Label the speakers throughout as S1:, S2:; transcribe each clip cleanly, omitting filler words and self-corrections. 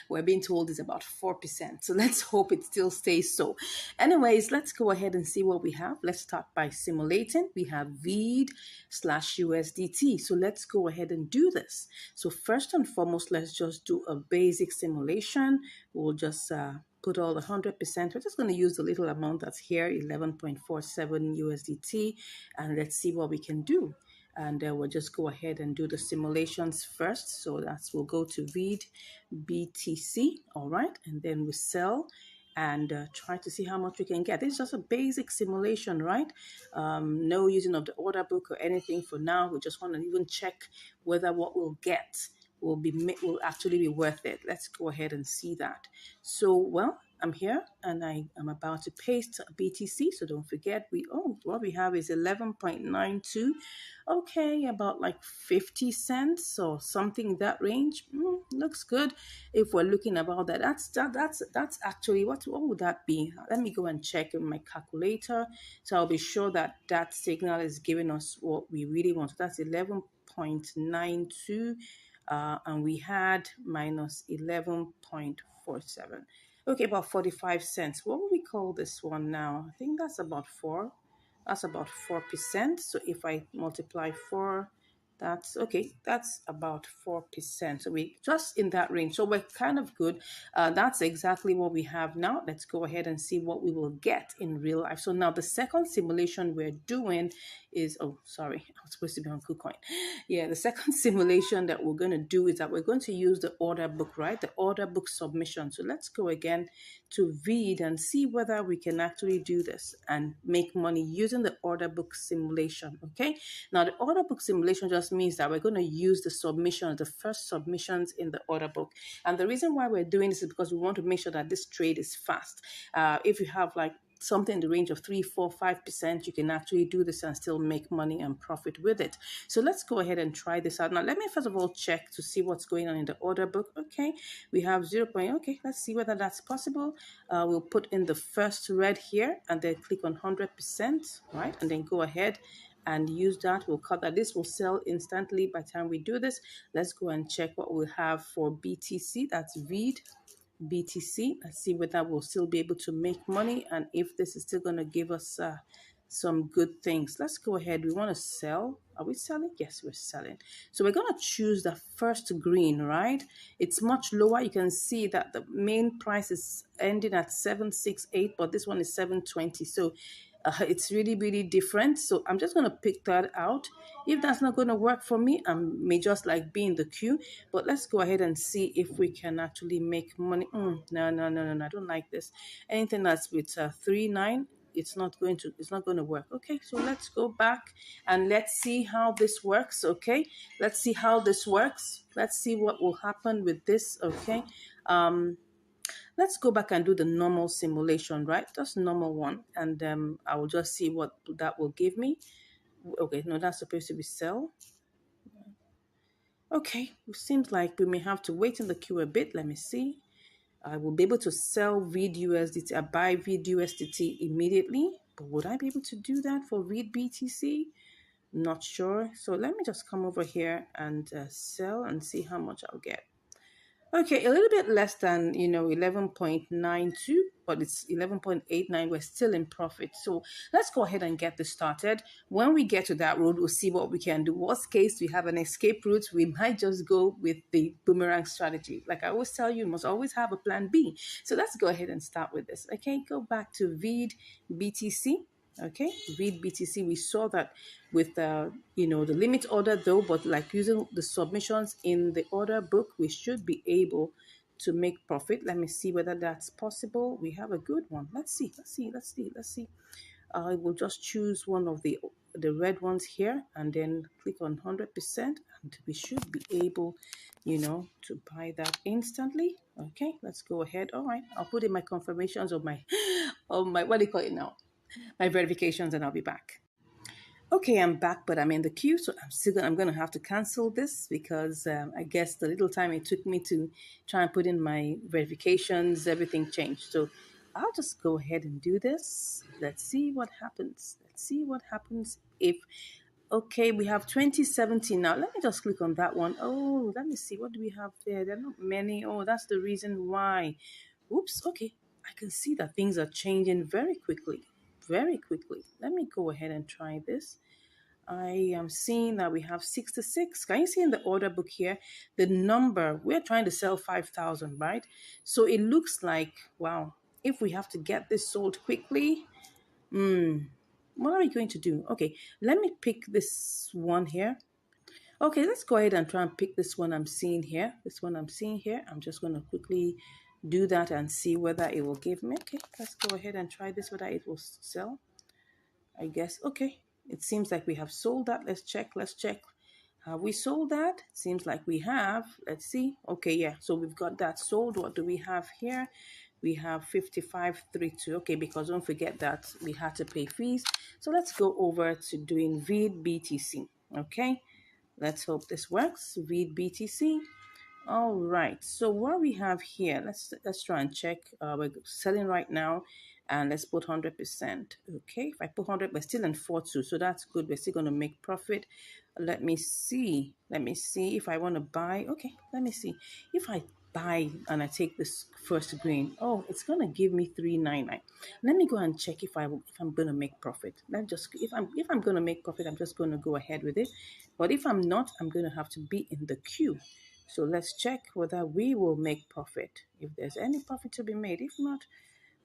S1: we're being told is about 4%. So let's hope it still stays so. Anyways, let's go ahead and see what we have. Let's start by simulating. We have VEED/USDT. So let's go ahead and do this. So first and foremost, let's just do a basic simulation. We'll just put all the 100%. We're just going to use the little amount that's here, 11.47 USDT, and let's see what we can do. And we'll just go ahead and do the simulations first. So we'll go to VEED BTC, all right, and then we sell and try to see how much we can get. This is just a basic simulation, right? No using of the order book or anything for now. We just want to even check whether what we'll get will actually be worth it. Let's go ahead and see that. So, well, I'm here and I am about to paste BTC. So don't forget, what we have is 11.92. Okay, about like 50 cents or something in that range. Looks good. If we're looking about that, that's actually what would that be? Let me go and check in my calculator. So I'll be sure that that signal is giving us what we really want. So that's 11.92. And we had minus 11.47. Okay, about 45 cents. What would we call this one now? I think that's about 4. That's about 4%. So if I multiply 4, that's okay. That's about 4%. So we just in that range. So we're kind of good. That's exactly what we have now. Let's go ahead and see what we will get in real life. So now the second simulation we're doing is, oh, sorry, I was supposed to be on KuCoin. Yeah, the second simulation that we're going to do is that we're going to use the order book, right? The order book submission. So let's go again to VEED and see whether we can actually do this and make money using the order book simulation. Okay, now the order book simulation just means that we're going to use the submissions, the first submissions in the order book. And the reason why we're doing this is because we want to make sure that this trade is fast. If you have like something in the range of 3, 4, 5%, you can actually do this and still make money and profit with it. So let's go ahead and try this out. Now, let me first of all check to see what's going on in the order book. Okay, we have 0. Okay, let's see whether that's possible. We'll put in the first red here and then click on 100%, right? And then go ahead and use that. We'll cut that. This will sell instantly by the time we do this. Let's go and check what we have for BTC. That's VEED BTC. Let's see whether we'll still be able to make money and if this is still going to give us some good things. Let's go ahead. We want to sell. Are we selling? Yes, we're selling. So we're going to choose the first green, right? It's much lower. You can see that the main price is ending at 768, but this one is 720. So it's really, really different. So I'm just going to pick that out. If that's not going to work for me, I may just like be in the queue. But let's go ahead and see if we can actually make money. No. I don't like this. Anything that's with 3.9. It's not going to work. Okay, so let's go back and let's see how this works. Okay, let's see how this works. Let's see what will happen with this. Okay, let's go back and do the normal simulation, right? Just normal one, and I will just see what that will give me. Okay, no, that's supposed to be sell. Okay, it seems like we may have to wait in the queue a bit. Let me see. I will be able to sell VEED USDT, buy VEED USDT immediately. But would I be able to do that for VEED BTC? Not sure. So let me just come over here and sell and see how much I'll get. Okay, a little bit less than, 11.92, but it's 11.89. We're still in profit. So let's go ahead and get this started. When we get to that road, we'll see what we can do. Worst case, we have an escape route. We might just go with the boomerang strategy. Like I always tell you, you must always have a plan B. So let's go ahead and start with this. Okay, go back to VEED BTC. Okay, VEED BTC, we saw that with the limit order though, but like using the submissions in the order book, we should be able to make profit. Let me see whether that's possible. We have a good one. Let's see. I will just choose one of the red ones here and then click on 100% and we should be able, to buy that instantly. Okay, let's go ahead. All right, I'll put in my confirmations of my, what do you call it now? My verifications and I'll be back. Okay, I'm back, but I'm in the queue, so I'm going to have to cancel this because I guess the little time it took me to try and put in my verifications, everything changed. So I'll just go ahead and do this. Let's see what happens. Let's see what happens if Okay, we have 2017 now. Let me just click on that one. Oh, let me see. What do we have there? There are not many. Oh, that's the reason why. Oops. Okay. I can see that things are changing very quickly. Very quickly. Let me go ahead and try this. I am seeing that we have 66. Can you see in the order book here the number? We're trying to sell 5,000, right? So it looks like, wow, if we have to get this sold quickly, what are we going to do? Okay, let me pick this one here. Okay, let's go ahead and try and pick this one I'm seeing here. This one I'm seeing here. I'm just going to quickly do that and see whether it will give me. Okay, let's go ahead and try this, whether it will sell. I guess. Okay, it seems like we have sold that. Let's check. Let's check. Have we sold that? Seems like we have. Let's see. Okay, yeah. So we've got that sold. What do we have here? We have 55.32. Okay, because don't forget that we had to pay fees. So let's go over to doing VID BTC. Okay, let's hope this works. VID BTC. All right. So what we have here, let's try and check. We're selling right now, and let's put 100%. Okay. If I put 100, we're still in 4.2, so that's good. We're still going to make profit. Let me see. Let me see if I want to buy. Okay. Let me see if I buy and I take this first green. Oh, it's going to give me 399. Let me go and check if I'm going to make profit. Let just if I'm going to make profit, I'm just going to go ahead with it. But if I'm not, I'm going to have to be in the queue. So let's check whether we will make profit, if there's any profit to be made. If not,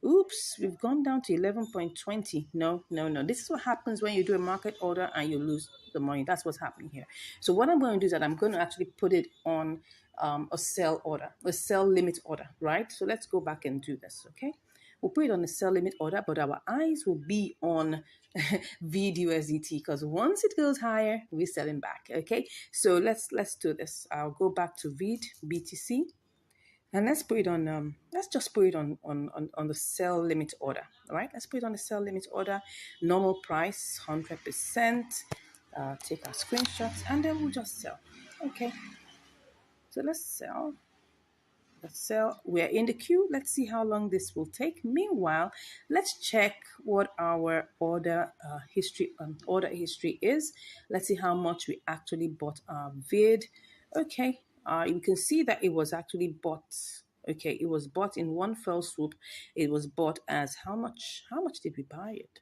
S1: oops, we've gone down to 11.20. No, no, no. This is what happens when you do a market order and you lose the money. That's what's happening here. So what I'm going to do is that I'm going to actually put it on a sell order, a sell limit order, right? So let's go back and do this, okay? We'll put it on the sell limit order, but our eyes will be on VID USDT, because once it goes higher, we're selling back. Okay, so let's do this. I'll go back to VID BTC, and let's put it on. Let's just put it on the sell limit order. All right, let's put it on the sell limit order. Normal price 100%. Take our screenshots, and then we'll just sell. Okay, so let's sell. Let's sell. We're in the queue. Let's see how long this will take. Meanwhile, let's check what our order history is. Let's see how much we actually bought our VID. Okay, you can see that it was actually bought. Okay, it was bought in one fell swoop. It was bought as how much? How much did we buy it?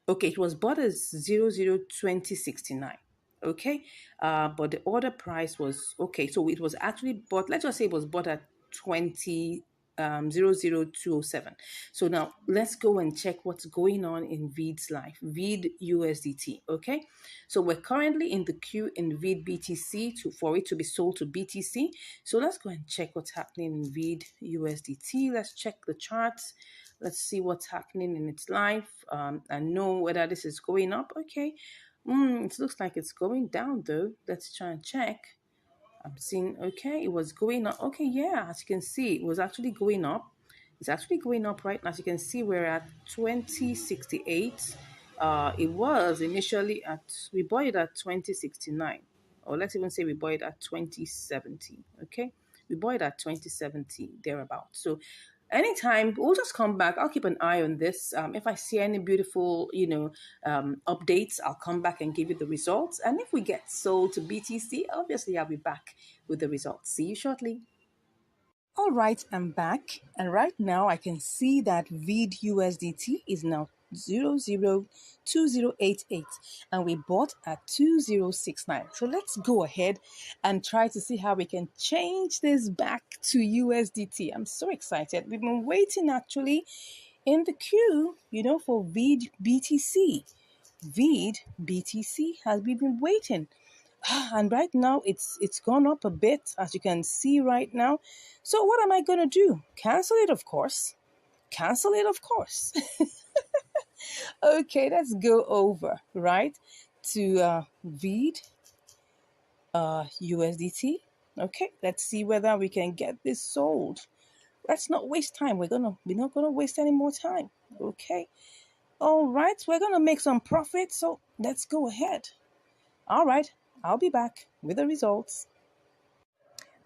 S1: Okay, it was bought as 002069. Okay, but the order price was okay. So it was actually bought. Let's just say it was bought at 00207. So now let's go and check what's going on in VID's life, VID USDT. Okay, so we're currently in the queue in VID BTC for it to be sold to BTC. So let's go and check what's happening in VID USDT. Let's check the charts. Let's see what's happening in its life and know whether this is going up. Okay, it looks like it's going down though. Let's try and check. I'm seeing, okay, it was going up. Okay, yeah, as you can see, it was actually going up. It's actually going up right now. As you can see, we're at 2068. It was initially at, we bought it at 2069. Or let's even say we bought it at 2070. Okay, we bought it at 2070, thereabout. So anytime, we'll just come back. I'll keep an eye on this. If I see any beautiful updates, I'll come back and give you the results. And if we get sold to BTC, obviously I'll be back with the results. See you shortly. All right, I'm back, and right now I can see that VID USDT is now 002088, and we bought at 2069. So let's go ahead and try to see how we can change this back to USDT. I'm so excited. We've been waiting actually in the queue, for VID BTC. VID BTC has been waiting. And right now it's gone up a bit, as you can see right now. So what am I going to do? Cancel it, of course. Cancel it, of course. Okay, let's go over, right, to VID USDT. Okay, let's see whether we can get this sold. Let's not waste time. We're not gonna waste any more time. Okay. All right, we're gonna make some profit, so let's go ahead. All right, I'll be back with the results.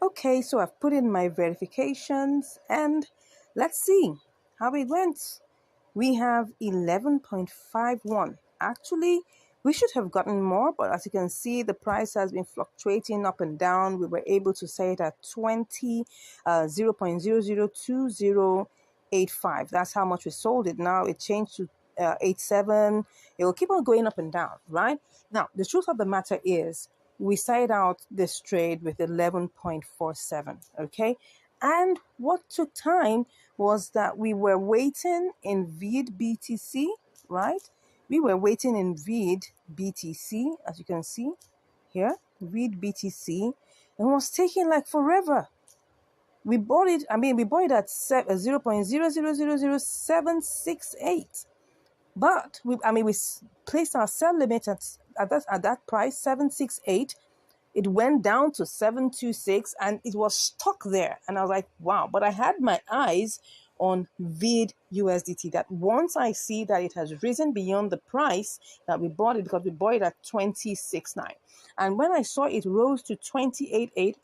S1: Okay, so I've put in my verifications and let's see how it went. We have 11.51. Actually, We should have gotten more, but as you can see, the price has been fluctuating up and down. We were able to say it at 0.002085. That's how much we sold it. Now it changed to 87. It will keep on going up and down, right? Now, the truth of the matter is we started out this trade with 11.47, okay? And what took time was that we were waiting in VID BTC, right? We were waiting in VID BTC, as you can see here, VID BTC, and it was taking like forever. We bought it, we bought it at 0.0000768. But we placed our sell limit at that price, 768. It went down to 726 and it was stuck there. And I was like, wow. But I had my eyes on VID USDT, that once I see that it has risen beyond the price that we bought it, because we bought it at 26.9. And when I saw it rose to 28.8,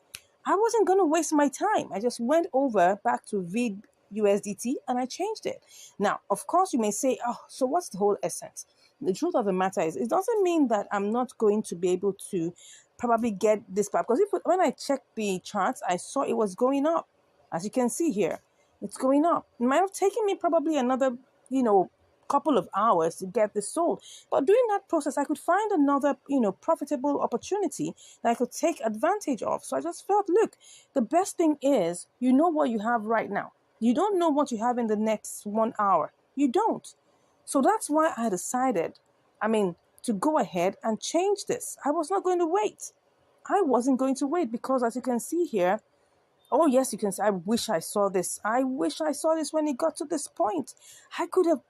S1: I wasn't going to waste my time. I just went over back to VID USDT and I changed it. Now, of course, you may say, oh, so what's the whole essence? The truth of the matter is, it doesn't mean that I'm not going to be able to probably get this back. Because when I checked the charts, I saw it was going up. As you can see here, it's going up. It might have taken me probably another, couple of hours to get this sold. But during that process, I could find another, profitable opportunity that I could take advantage of. So I just felt, look, the best thing is, you know what you have right now. You don't know what you have in the next 1 hour. You don't. So that's why I decided, to go ahead and change this. I was not going to wait. I wasn't going to wait because, as you can see here, oh, yes, you can say, I wish I saw this. I wish I saw this when it got to this point. I could have,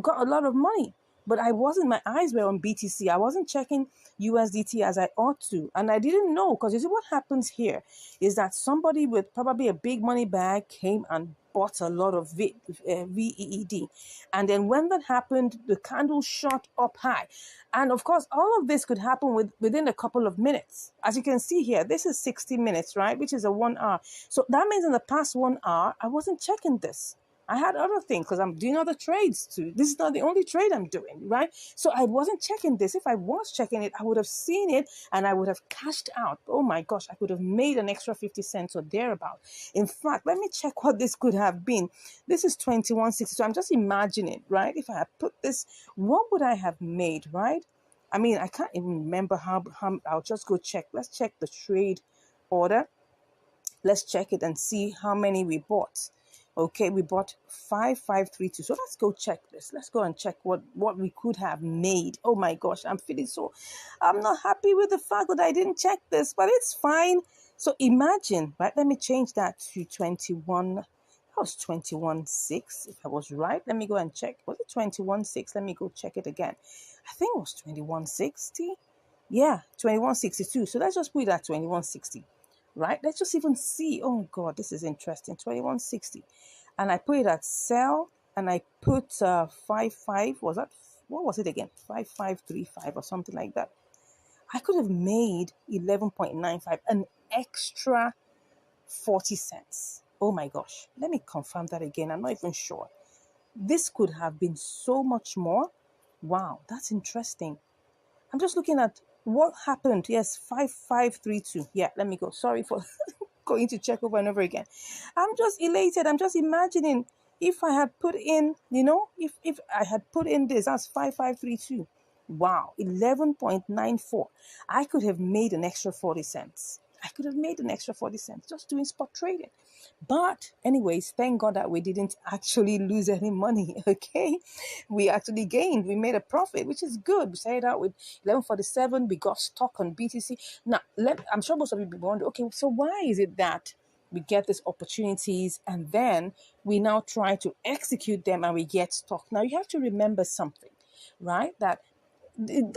S1: got a lot of money. But I wasn't, my eyes were on BTC. I wasn't checking USDT as I ought to. And I didn't know, because you see what happens here is that somebody with probably a big money bag came and bought a lot of VEED. And then when that happened, the candle shot up high. And of course, all of this could happen within a couple of minutes. As you can see here, this is 60 minutes, right? Which is a 1 hour. So that means in the past 1 hour, I wasn't checking this. I had other things because I'm doing other trades too. This is not the only trade I'm doing, right? So I wasn't checking this. If I was checking it, I would have seen it and I would have cashed out. Oh my gosh, I could have made an extra 50 cents or thereabout. In fact, let me check what this could have been. This is 21.60. So I'm just imagining, right? If I had put this, what would I have made, right? I can't even remember how I'll just go check. Let's check the trade order. Let's check it and see how many we bought. Okay, we bought 5532. So let's go check this. Let's go and check what we could have made. Oh my gosh, I'm not happy with the fact that I didn't check this, but it's fine. So imagine, right? Let me change that to 21. That was 21.6, if I was right. Let me go and check. Was it 21.6? Let me go check it again. I think it was 21.60. Yeah, 21.62. So let's just put it at 21.60. Right? Let's just even see. Oh God, this is interesting. 21.60. And I put it at sell and I put 55. Was that, what was it again? 5535 or something like that. I could have made 11.95, an extra 40 cents. Oh my gosh. Let me confirm that again. I'm not even sure. This could have been so much more. Wow, that's interesting. I'm just looking at what happened. Yes, 5532. Yeah, let me go. Sorry for going to check over and over again. I'm just elated. I'm just imagining if I had put in, if I had put in this, that's 5532. Wow, 11.94. I could have made an extra 40 cents. I could have made an extra 40 cents just doing spot trading. But anyways, thank God that we didn't actually lose any money, okay? We actually gained. We made a profit, which is good. We started out with 11.47. We got stuck on BTC. Now, I'm sure most of you will wonder, okay, so why is it that we get these opportunities and then we now try to execute them and we get stuck? Now, you have to remember something, right? That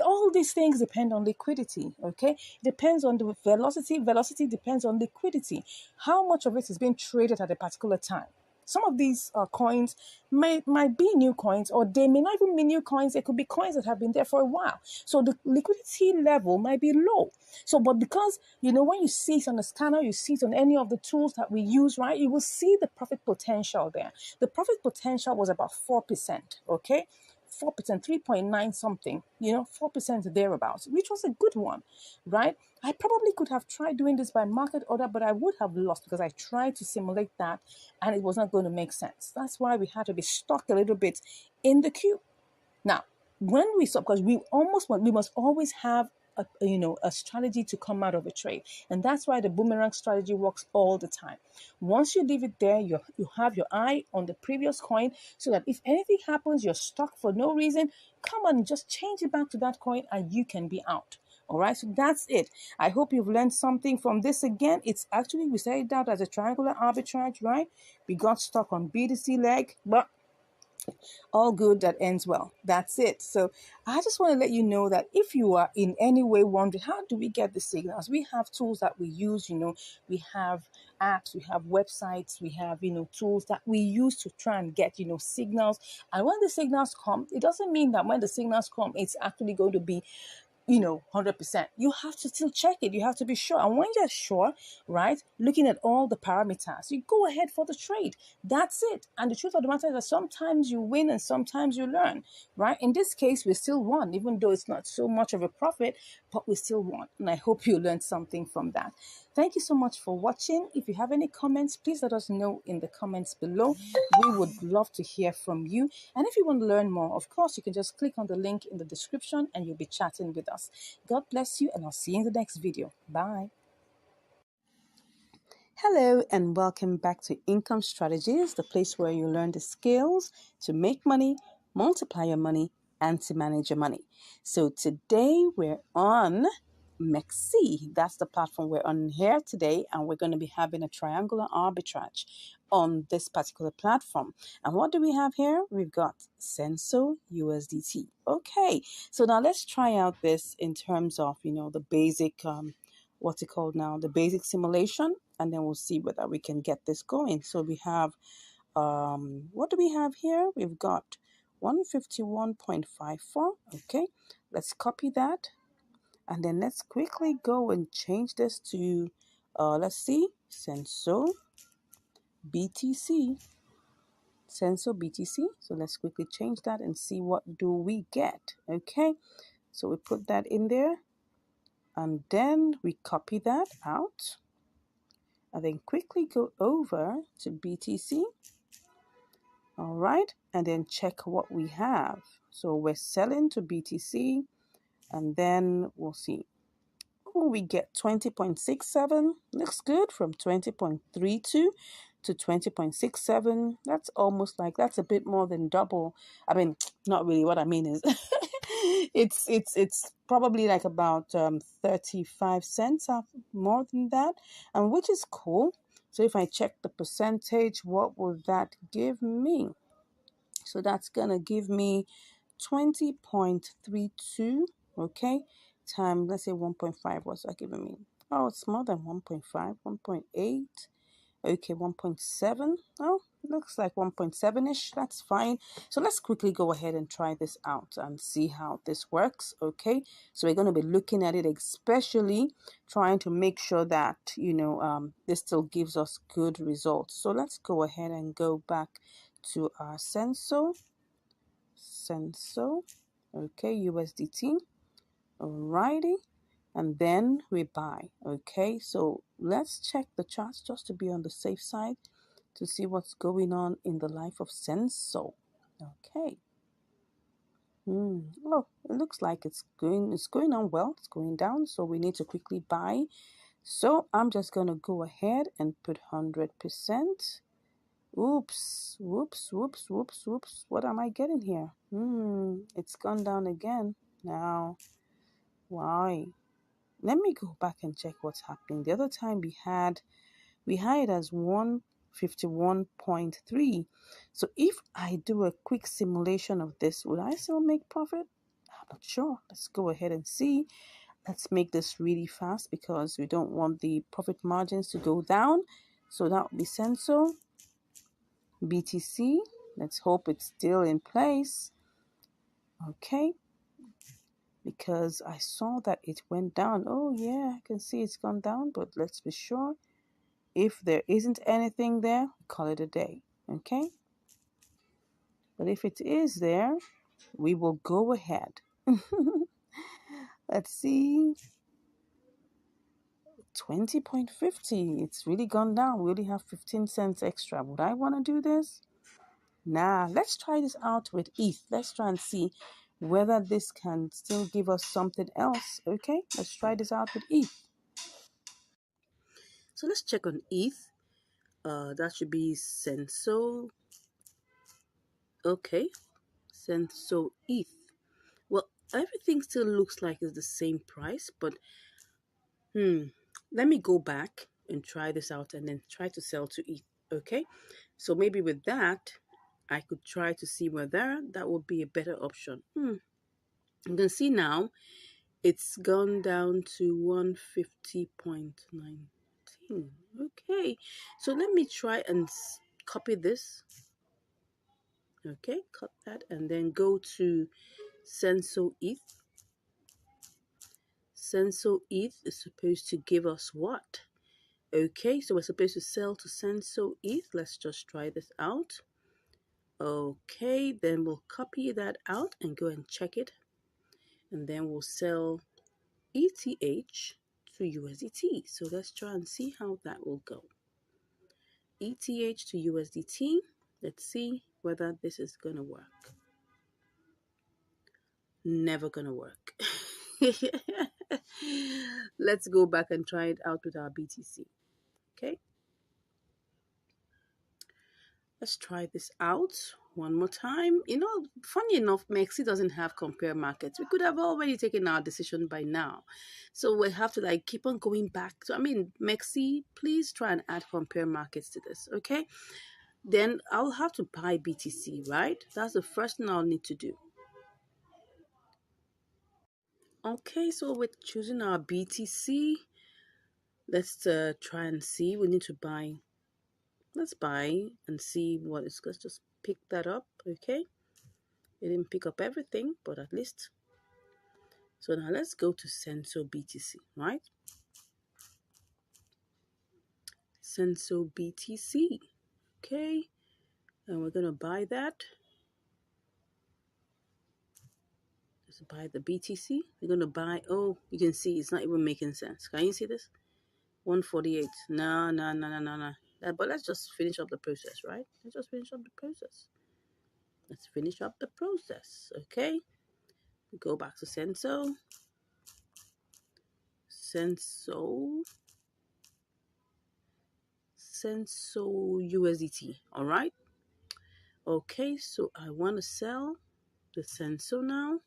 S1: all these things depend on liquidity, okay? It depends on the velocity. Velocity depends on liquidity. How much of it is being traded at a particular time? Some of these coins might be new coins, or they may not even be new coins. They could be coins that have been there for a while. So the liquidity level might be low. So, but because, when you see it on the scanner, you see it on any of the tools that we use, right? You will see the profit potential there. The profit potential was about 4%, okay? 4%, 3.9 something, 4% thereabouts, which was a good one, right? I probably could have tried doing this by market order, but I would have lost because I tried to simulate that and it was not going to make sense. That's why we had to be stuck a little bit in the queue. Now, when we stop, because we must always have a strategy to come out of a trade, and that's why the boomerang strategy works all the time. Once you leave it there, you have your eye on the previous coin, so that if anything happens, you're stuck for no reason. Come on, just change it back to that coin, and you can be out. All right, so that's it. I hope you've learned something from this. Again, it's actually, we set it out as a triangular arbitrage, right? We got stuck on BTC leg, but all good that ends well. That's it. So I just want to let you know that if you are in any way wondering, how do we get the signals? We have tools that we use, we have apps, we have websites, we have, tools that we use to try and get, signals. And when the signals come, it doesn't mean that when the signals come, it's actually going to be 100%. You have to still check it. You have to be sure. And when you're sure, right, looking at all the parameters, you go ahead for the trade. That's it. And the truth of the matter is that sometimes you win and sometimes you learn, right? In this case, we still won, even though it's not so much of a profit, but we still won. And I hope you learned something from that. Thank you so much for watching. If you have any comments, please let us know in the comments below. We would love to hear from you. And if you want to learn more, of course, you can just click on the link in the description and you'll be chatting with us. God bless you, and I'll see you in the next video. Bye. Hello and welcome back to Income Strategies, the place where you learn the skills to make money, multiply your money, and to manage your money. So today we're on MEXC. That's the platform we're on here today, and we're going to be having a triangular arbitrage on this particular platform. And what do we have here? We've got Senso USDT. Okay, so now let's try out this in terms of, the basic, what's it called now? The basic simulation, and then we'll see whether we can get this going. So we have, what do we have here? We've got 151.54. Okay, let's copy that. And then let's quickly go and change this to, let's see, Senso BTC. Senso BTC. So let's quickly change that and see what do we get. Okay, so we put that in there. And then we copy that out. And then quickly go over to BTC. All right, and then check what we have. So we're selling to BTC. And then we'll see. Oh, we get 20.67. Looks good, from 20.32 to 20.67. That's almost like, that's a bit more than double. I mean, not really. What I mean is it's probably like about 35 cents more than that, and which is cool. So if I check the percentage, what will that give me? So that's gonna give me 20.32. Okay, time, let's say 1.5. What's that giving me? Oh, it's more than 1.5, 1.8. Okay, 1.7. Oh, looks like 1.7-ish. That's fine. So let's quickly go ahead and try this out and see how this works. Okay, so we're going to be looking at it, especially trying to make sure that, this still gives us good results. So let's go ahead and go back to our Senso. Okay, USDT. Alrighty. And then we buy. Okay, so let's check the charts just to be on the safe side to see what's going on in the life of Senso. Okay. Oh, it looks like it's going on well. It's going down, so we need to quickly buy. So I'm just gonna go ahead and put 100%. Oops, whoops. What am I getting here? It's gone down again. Now, why? Let me go back and check what's happening. The other time we had it as 151.3. So if I do a quick simulation of this, would I still make profit? I'm not sure. Let's go ahead and see. Let's make this really fast because we don't want the profit margins to go down. So that would be Senso BTC. Let's hope it's still in place. Okay. Because I saw that it went down. Oh yeah, I can see it's gone down, but let's be sure. If there isn't anything there, call it a day. Okay. But if it is there, we will go ahead. Let's see. 20.50. It's really gone down. We only have 15 cents extra. Would I want to do this? Nah, let's try this out with ETH. Let's try and see whether this can still give us something else. Okay, let's try this out with ETH. So let's check on ETH. That should be Senso. Okay, Senso ETH. Well, everything still looks like it's the same price, but let me go back and try this out and then try to sell to ETH. Okay, so maybe with that, I could try to see whether that would be a better option. You can see now it's gone down to 150.19. Okay, so let me try and copy this. Okay, cut that and then go to Senso ETH. Senso ETH is supposed to give us what? Okay, so we're supposed to sell to Senso ETH. Let's just try this out. Okay, then we'll copy that out and go and check it. And then we'll sell ETH to USDT. So let's try and see how that will go. ETH to USDT. Let's see whether this is going to work. Never going to work. Let's go back and try it out with our BTC. Okay. Let's try this out one more time. You know, funny enough, Mexi doesn't have compare markets. We could have already taken our decision by now. So we have to like keep on going back. So, Mexi, please try and add compare markets to this, okay? Then I'll have to buy BTC, right? That's the first thing I'll need to do. Okay, so we're choosing our BTC. Let's try and see. We need to buy. Let's buy and see what it's. Let's just pick that up, okay? It didn't pick up everything, but at least. So now let's go to Senso BTC, right? Senso BTC, okay? And we're gonna buy that. Let's buy the BTC. We're gonna buy. Oh, you can see it's not even making sense. Can you see this? 148. No. But let's just finish up the process, right? Let's just finish up the process. Let's finish up the process, okay? Go back to Senso. Senso USDT, all right? Okay, so I want to sell the Senso now.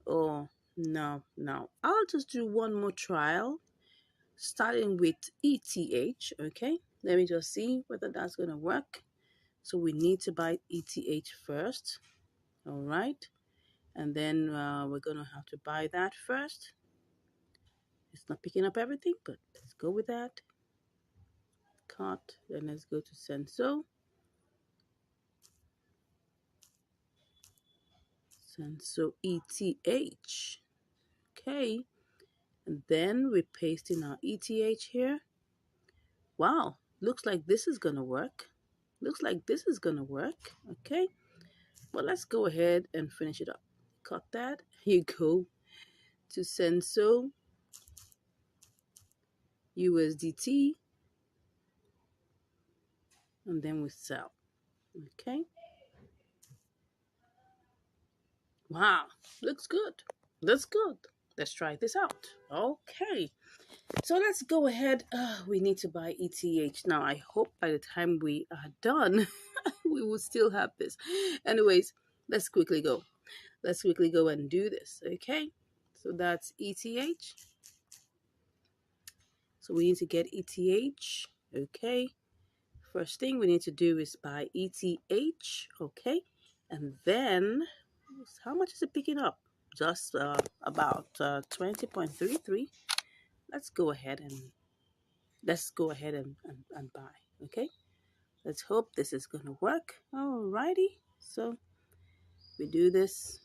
S1: Oh, no. I'll just do one more trial, starting with ETH, okay? Let me just see whether that's going to work. So we need to buy ETH first, all right? And then we're going to have to buy that first. It's not picking up everything, but let's go with that. Cut, then let's go to Senso. Senso ETH. Okay. And then we paste in our ETH here. Wow. Looks like this is going to work. Okay. Well, let's go ahead and finish it up. Cut that. Here you go to Senso USDT. And then we sell. Okay. Wow. Looks good. Let's try this out. Okay. So let's go ahead. We need to buy ETH. Now, I hope by the time we are done, we will still have this. Anyways, let's quickly go. Let's quickly go and do this. Okay. So that's ETH. So we need to get ETH. Okay. First thing we need to do is buy ETH. Okay. And then, how much is it picking up? Just about 20.33. Let's go ahead and buy. Okay. Let's hope this is going to work. Alrighty. So we do this.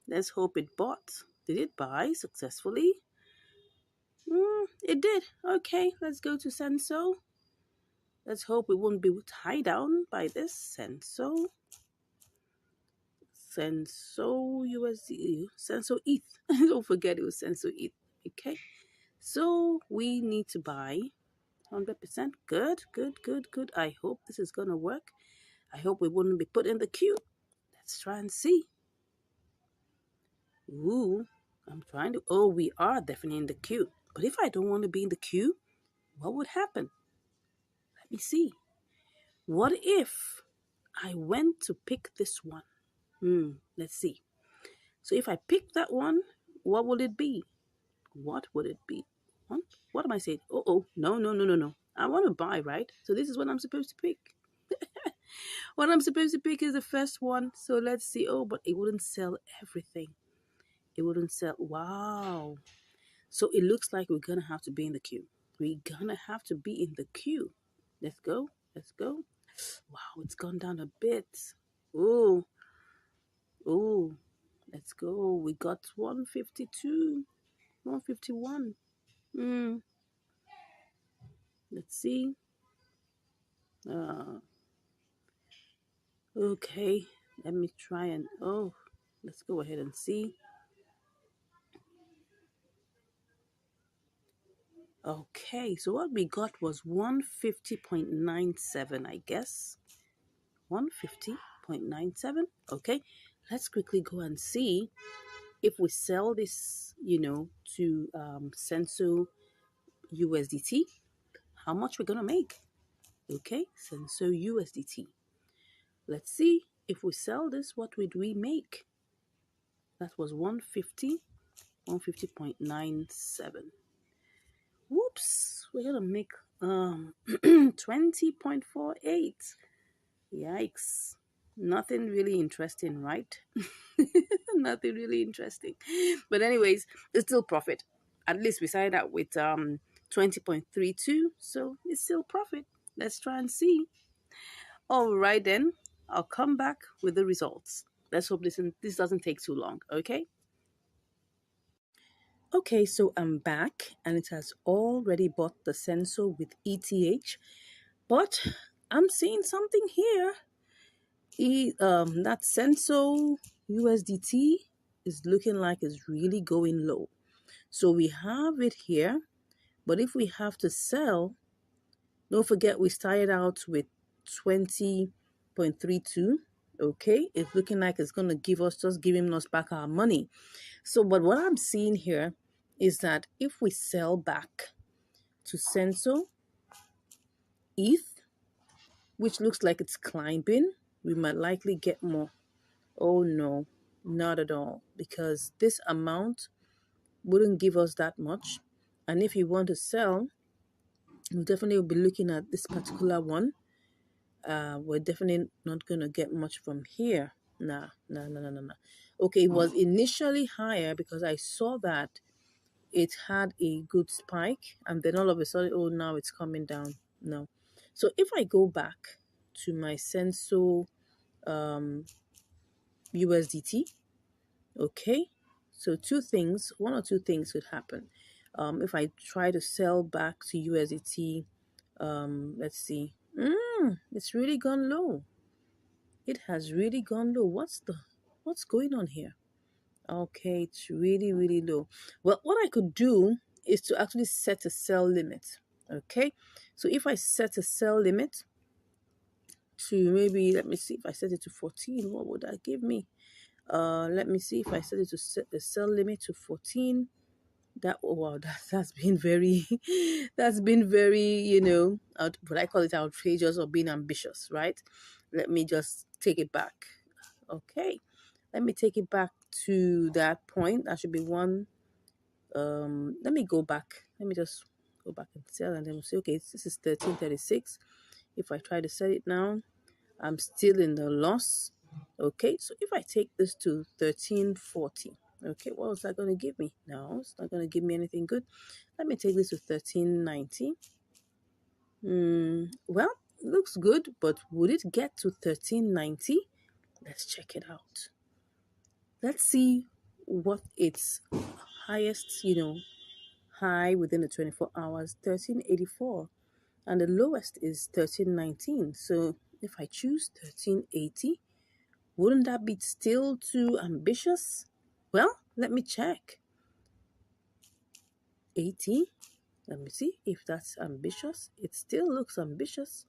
S1: Let's hope it bought. Did it buy successfully? It did. Okay. Let's go to Senso. Let's hope we won't be tied down by this Senso. Senso USD, Senso ETH. Don't forget it was Senso ETH. Okay. So we need to buy 100%. Good, good, good, good. I hope this is going to work. I hope we wouldn't be put in the queue. Let's try and see. Ooh, I'm trying to. Oh, we are definitely in the queue. But if I don't want to be in the queue, what would happen? Let me see. What if I went to pick this one? Let's see. So if I pick that one, what would it be? What would it be? What am I saying? Oh, no, no, no, no, no. I want to buy, right? So this is what I'm supposed to pick. What I'm supposed to pick is the first one. So let's see. Oh, but it wouldn't sell everything. It wouldn't sell. Wow. So it looks like we're going to have to be in the queue. We're going to have to be in the queue. Let's go. Let's go. Wow, it's gone down a bit. Oh, oh. Let's go. We got 152, 151. Let's see. Okay. Let me try and, oh, let's go ahead and see. Okay, so what we got was 150.97, I guess. 150.97. Okay, let's quickly go and see if we sell this, to Senso USDT, how much we're gonna make. Okay, Senso USDT. Let's see if we sell this, what would we make? That was 150, 150.97. Whoops, we're gonna make 20.48. Yikes. Nothing really interesting, right? Nothing really interesting. But anyways, it's still profit. At least we started out with 20.32, so it's still profit. Let's try and see. All right then, I'll come back with the results. Let's hope this doesn't take too long, okay? Okay, so I'm back and it has already bought the sensor with ETH, but I'm seeing something here. That Senso USDT is looking like it's really going low. So we have it here, but if we have to sell, don't forget we started out with 20.32. Okay, it's looking like it's going to giving us back our money. So, but what I'm seeing here is that if we sell back to Senso ETH, which looks like it's climbing, we might likely get more. Oh no, not at all, because this amount wouldn't give us that much. And if you want to sell, we'll definitely be looking at this particular one. We're definitely not going to get much from here. Nah. Okay, it was initially higher because I saw that it had a good spike, and then all of a sudden, oh, now it's coming down. No. So if I go back to my Senso USDT, okay, so one or two things could happen. If I try to sell back to USDT, let's see. It's really gone low. It has really gone low. What's going on here? Okay, it's really, really low. Well, what I could do is to actually set a sell limit. Okay, so if I set a sell limit to maybe, let me see, if I set it to 14, what would that give me? Let me see if I set it to set the sell limit to 14. That's been very that's been very, what I call it, outrageous or being ambitious, right? Let me just take it back. Okay, let me take it back to that point. That should be one. Let me go back. Let me just go back and sell, and then we'll say, okay, this is 1336. If I try to sell it now, I'm still in the loss. Okay, so if I take this to 1340, okay, what was that going to give me? No, it's not going to give me anything good. Let me take this to 1390. Well, looks good, but would it get to 1390? Let's check it out. Let's see what its highest, high within the 24 hours, 1384. And the lowest is 1319. So if I choose 1380, Wouldn't that be still too ambitious? Well, let me check. 80. Let me see if that's ambitious. It still looks ambitious.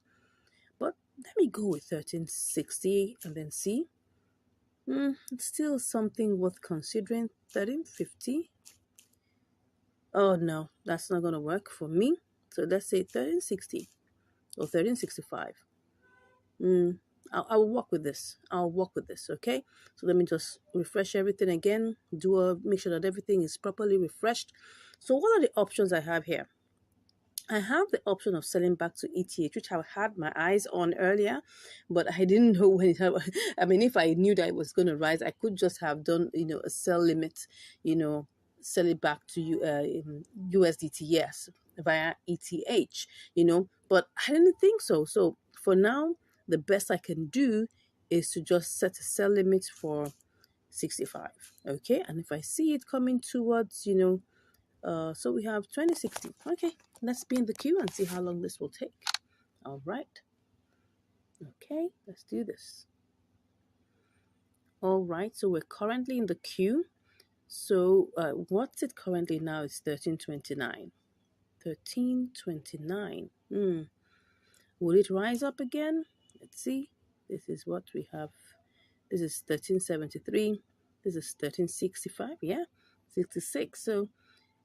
S1: But let me go with 1360 and then see. It's still something worth considering. 1350. Oh no, that's not going to work for me. So let's say 1360 or 1365. I'll work with this. I'll work with this, okay? So let me just refresh everything again. Make sure that everything is properly refreshed. So what are the options I have here? I have the option of selling back to ETH, which I had my eyes on earlier, but I didn't know when it happened. I mean, if I knew that it was going to rise, I could just have done, a sell limit, sell it back to you in USDT, yes, via ETH, but I didn't think so. So for now, the best I can do is to just set a sell limit for 65, okay? And if I see it coming towards, so we have 2060. Okay, let's be in the queue and see how long this will take. All right. Okay, let's do this. All right, so we're currently in the queue. So what's it currently now? It's 1329. 1329. Will it rise up again? Let's see. This is what we have. This is 1373. This is 1365. Yeah, 66. So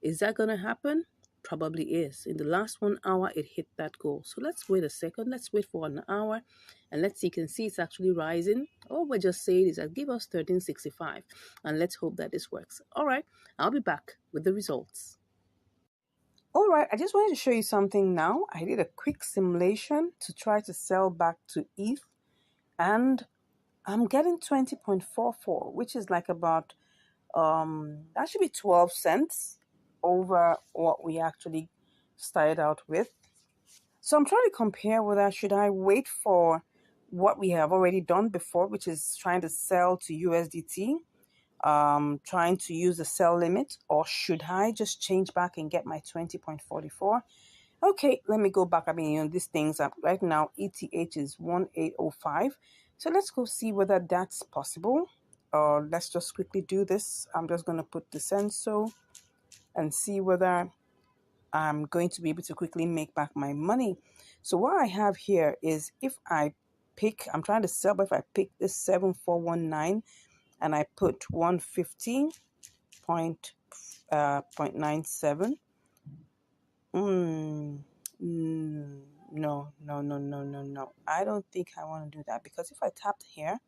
S1: is that going to happen? Probably is. In the last 1 hour, it hit that goal. So let's wait a second. Let's wait for an hour. And let's see. You can see it's actually rising. All we're just saying is that give us 1365. And let's hope that this works. All right. I'll be back with the results. All right. I just wanted to show you something now. I did a quick simulation to try to sell back to ETH. And I'm getting 20.44, which is like about, that should be 12 cents over what we actually started out with. So I'm trying to compare whether should I wait for what we have already done before, which is trying to sell to USDT, trying to use the sell limit, or should I just change back and get my 20.44? Okay, let me go back. I mean, these things are right now, ETH is 1805. So let's go see whether that's possible. Let's just quickly do this. I'm just going to put the Senso and see whether I'm going to be able to quickly make back my money. So what I have here is if I pick, I'm trying to sell, but if I pick this 7419 and I put 150.97, no. I don't think I want to do that, because if I tapped here,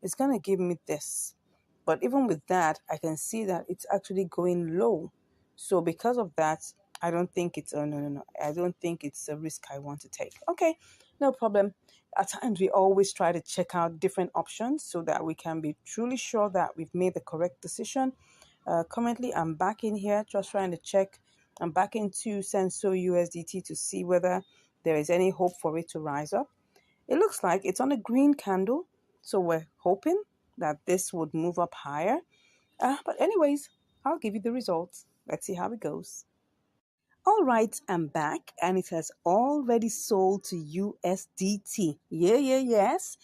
S1: it's going to give me this. But even with that, I can see that it's actually going low. So because of that, I don't think it's, no. I don't think it's a risk I want to take. Okay, no problem. At times, we always try to check out different options so that we can be truly sure that we've made the correct decision. Currently, I'm back in here just trying to check. I'm back into Senso USDT to see whether there is any hope for it to rise up. It looks like it's on a green candle, so we're hoping that this would move up higher. But anyways, I'll give you the results. Let's see how it goes. All right, I'm back, and it has already sold to USDT. Yes.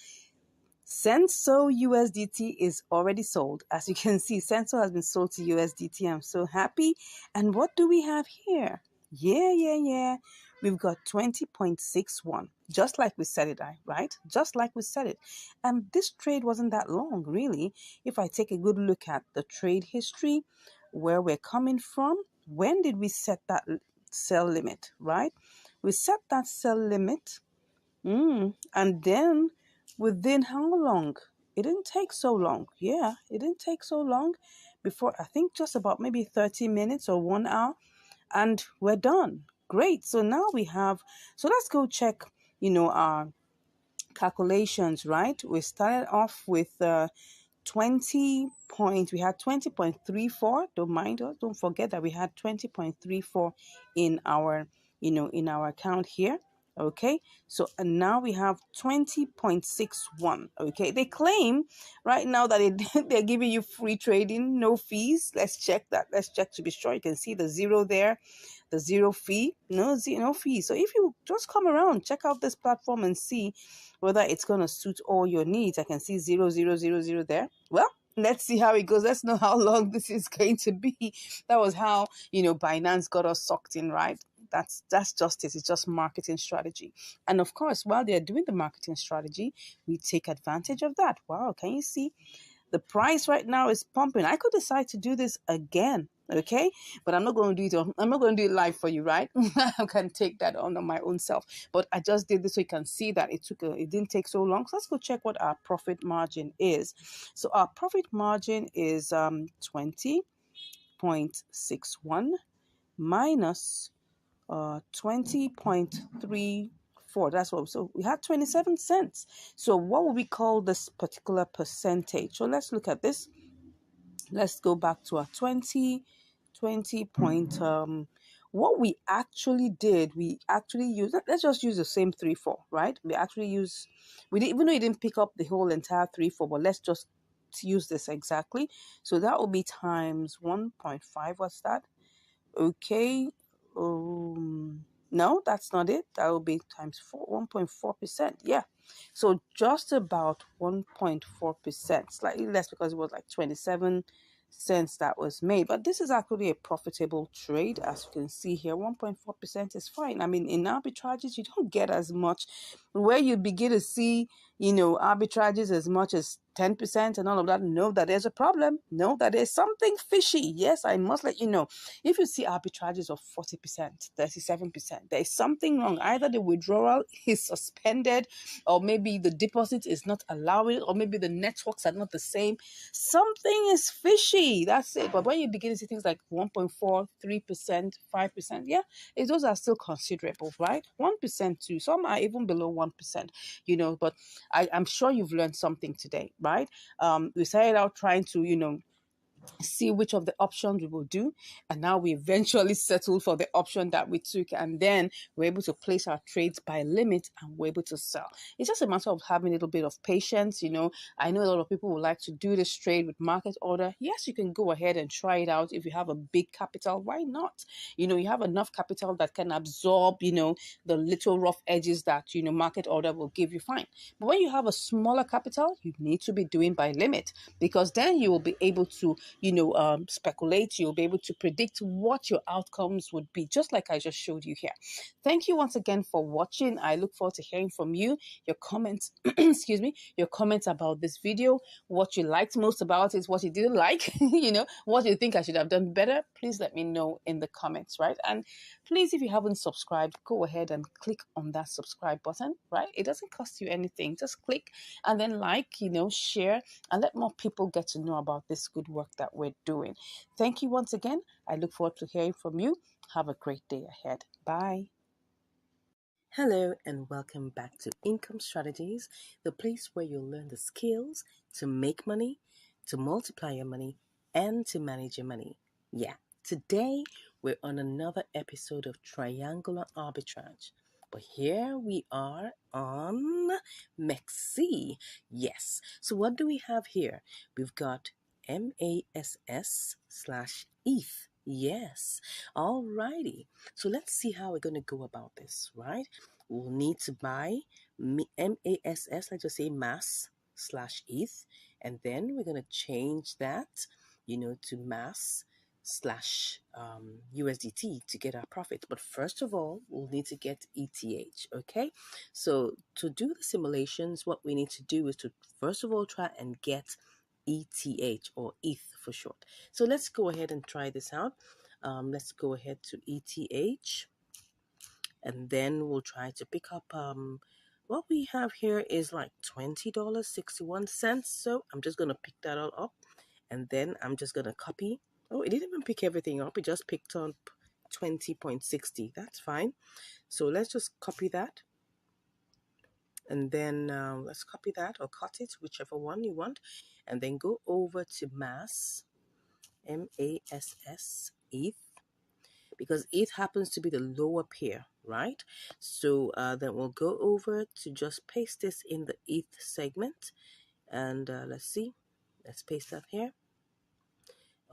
S1: Senso USDT is already sold. As you can see, Senso has been sold to USDT. I'm so happy. And what do we have here? Yeah. We've got 20.61, just like we said it, right? Just like we said it. And this trade wasn't that long, really. If I take a good look at the trade history, where we're coming from, when did we set that sell limit, right? We set that sell limit, and then within how long? It didn't take so long. Yeah, it didn't take so long before, I think just about maybe 30 minutes or 1 hour, and we're done. Great. So now we have, so let's go check, our calculations, right? We started off with we had 20.34. Don't mind us. Don't forget that we had 20.34 in our, in our account here. Okay, so and now we have 20.61. Okay, they claim right now that they're giving you free trading, no fees. Let's check that. Let's check to be sure. You can see the zero there. the zero fee, no fee. So if you just come around, check out this platform and see whether it's going to suit all your needs. I can see 0000 there. Well, let's see how it goes. Let's know how long this is going to be. That was how, Binance got us sucked in, right? That's justice. It's just marketing strategy. And of course, while they're doing the marketing strategy, we take advantage of that. Wow, can you see? The price right now is pumping. I could decide to do this again, okay? But I'm not going to do it. I'm not going to do it live for you, right? I can take that on my own self. But I just did this so you can see that it didn't take so long. So let's go check what our profit margin is. So our profit margin is 20.61 minus 20.34. That's what. So we had 27 cents. So what would we call this particular percentage? So let's look at this. Let's go back to our 20 point. What we actually did, we actually used. Let's just use the same 3-4, right? We didn't, even though you didn't pick up the whole entire 3-4, but let's just use this exactly. So that will be times 1.5. What's that? Okay. No, that's not it. That will be times 1.4%. Yeah. So just about 1.4%, slightly less because it was like 27 cents that was made. But this is actually a profitable trade. As you can see here, 1.4% is fine. I mean, in arbitrages, you don't get as much. Where you begin to see, arbitrages as much as 10% and all of that, know that there's a problem. Know that there's something fishy. Yes, I must let you know. If you see arbitrages of 40%, 37%, there is something wrong. Either the withdrawal is suspended, or maybe the deposit is not allowing, or maybe the networks are not the same. Something is fishy. That's it. But when you begin to see things like 1.4, 3%, 5%, yeah, those are still considerable, right? 1% too. Some are even below 1%, but I'm sure you've learned something today, right? We started out trying to, see which of the options we will do, and now we eventually settled for the option that we took, and then we're able to place our trades by limit and we're able to sell. It's just a matter of having a little bit of patience. I know a lot of people would like to do this trade with market order. Yes, you can go ahead and try it out. If you have a big capital, why not? You have enough capital that can absorb the little rough edges that market order will give you, fine. But when you have a smaller capital, you need to be doing by limit, because then you will be able to speculate. You'll be able to predict what your outcomes would be, just like I just showed you here. Thank you once again for watching. I look forward to hearing from you, your comments, excuse me, your comments about this video, what you liked most about it, what you didn't like, what you think I should have done better. Please let me know in the comments, right? And please, if you haven't subscribed, go ahead and click on that subscribe button, right? It doesn't cost you anything. Just click and then share, and let more people get to know about this good work that we're doing. Thank you once again. I look forward to hearing from you. Have a great day ahead. Bye. Hello and welcome back to Income Strategies, the place where you'll learn the skills to make money, to multiply your money, and to manage your money. Yeah, today we're on another episode of Triangular Arbitrage. But here we are on MEXC. Yes. So what do we have here? We've got MASS/ETH. Yes. Alrighty. So let's see how we're going to go about this, right? We'll need to buy MASS, let's just say mass/ETH. And then we're going to change that, to mass/USDT to get our profit. But first of all, we'll need to get ETH, okay? So to do the simulations, what we need to do is to first of all try and get ETH, or ETH for short. So let's go ahead and try this out. Let's go ahead to ETH, and then we'll try to pick up what we have here is like $20.61. So I'm just going to pick that all up, and then I'm just going to copy. Oh, it didn't even pick everything up. It just picked up 20.60. That's fine. So let's just copy that. And then let's copy that or cut it, whichever one you want. And then go over to mass, MASS, ETH, because ETH happens to be the lower pair, right? So then we'll go over to just paste this in the ETH segment. And let's see. Let's paste that here.